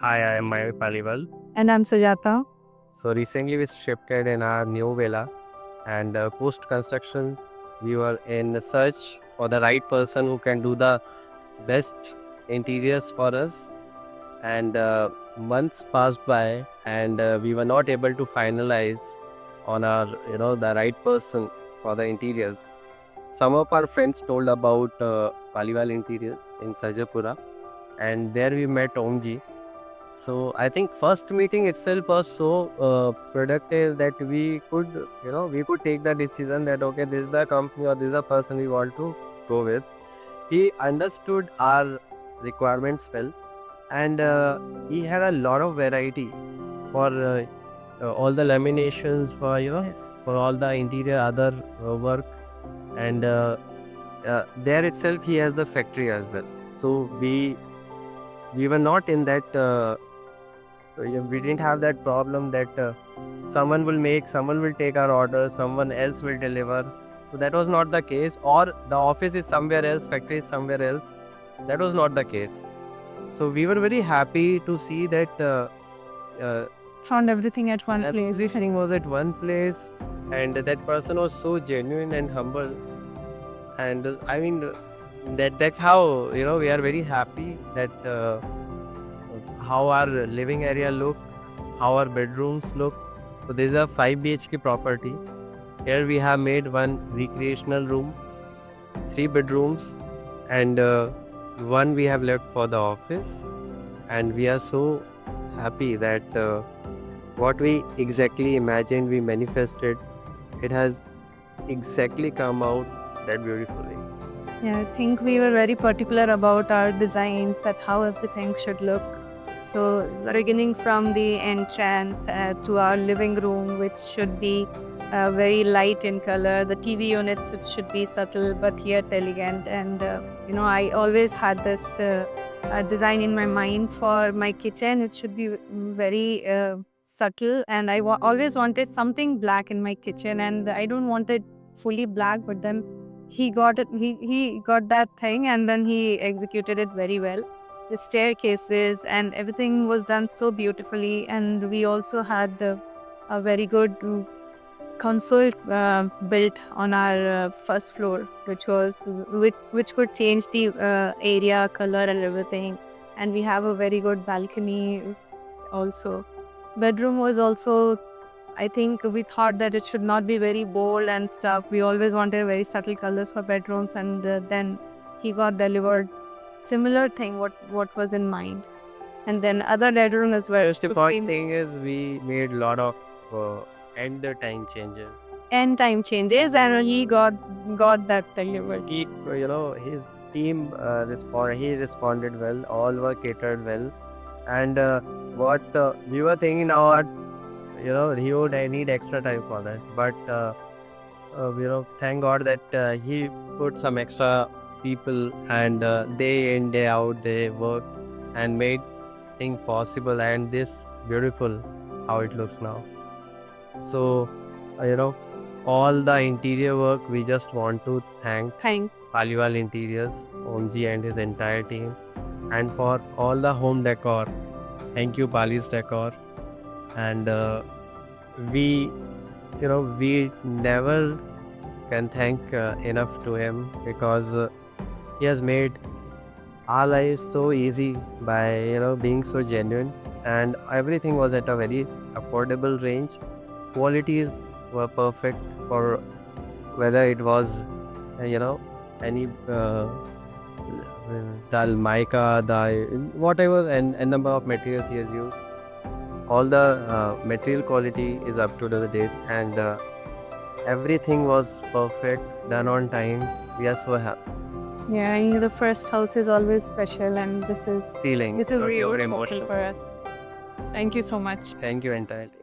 Hi, I am Mayur Paliwal. And I'm Sujata. So recently we shifted in our new villa, and post construction we were in search for the right person who can do the best interiors for us. And months passed by, and we were not able to finalize on our the right person for the interiors. Some of our friends told about Paliwal Interiors in Sajapura, and there we met Omji. So I think first meeting itself was so productive that we could take the decision that okay, this is the company or this is the person we want to go with. He understood our requirements well, and he had a lot of variety for all the laminations, for Yes. for all the interior other work, and there itself he has the factory as well. So we were not in that. We didn't have that problem that someone will take our order, someone else will deliver. So that was not the case, or the office is somewhere else, factory is somewhere else. That was not the case. So we were very happy to see that uh, Found everything at one place. everything was at one place, and that person was so genuine and humble. And I mean, that's how we are very happy that how our living area looks, how our bedrooms look. So this is a 5 BHK property. Here we have made one recreational room, 3 bedrooms, and one we have left for the office. And we are so happy that what we exactly imagined, we manifested, it has exactly come out that beautifully. Yeah, I think we were very particular about our designs, that how everything should look. So, beginning from the entrance to our living room, which should be very light in color, the TV units should be subtle but yet elegant. And I always had this design in my mind for my kitchen. It should be very subtle, and I always wanted something black in my kitchen, and I don't want it fully black, but then he got it. He got that thing, and then he executed it very well. The staircases and everything was done so beautifully, and we also had a very good console built on our first floor, which could change the area, color, and everything. And we have a very good balcony also. Bedroom was also, I think we thought that it should not be very bold and stuff. We always wanted very subtle colors for bedrooms, and then he got delivered similar thing what was in mind. And then other bedroom as well. Most important thing is we made a lot of end time changes. End time changes, and he got that delivered. He, his team he responded well. All were catered well, and what we were thinking now, he would need extra time for that. But thank God that he put some extra people, and day in day out they worked and made thing possible, and this beautiful how it looks now. So all the interior work, we just want to thank Paliwal Interiors, Omji and his entire team, and for all the home decor. Thank you, Pali's Decor. And we, we never can thank enough to him, because he has made our lives so easy by being so genuine, and everything was at a very affordable range. Qualities were perfect for whether it was any the mica, the whatever, and number of materials he has used. All the material quality is up to the date, and everything was perfect, done on time. We are so happy. Yeah, and the first house is always special, and this is Feeling really very emotional emotional for us. Thank you so much. Thank you entirely.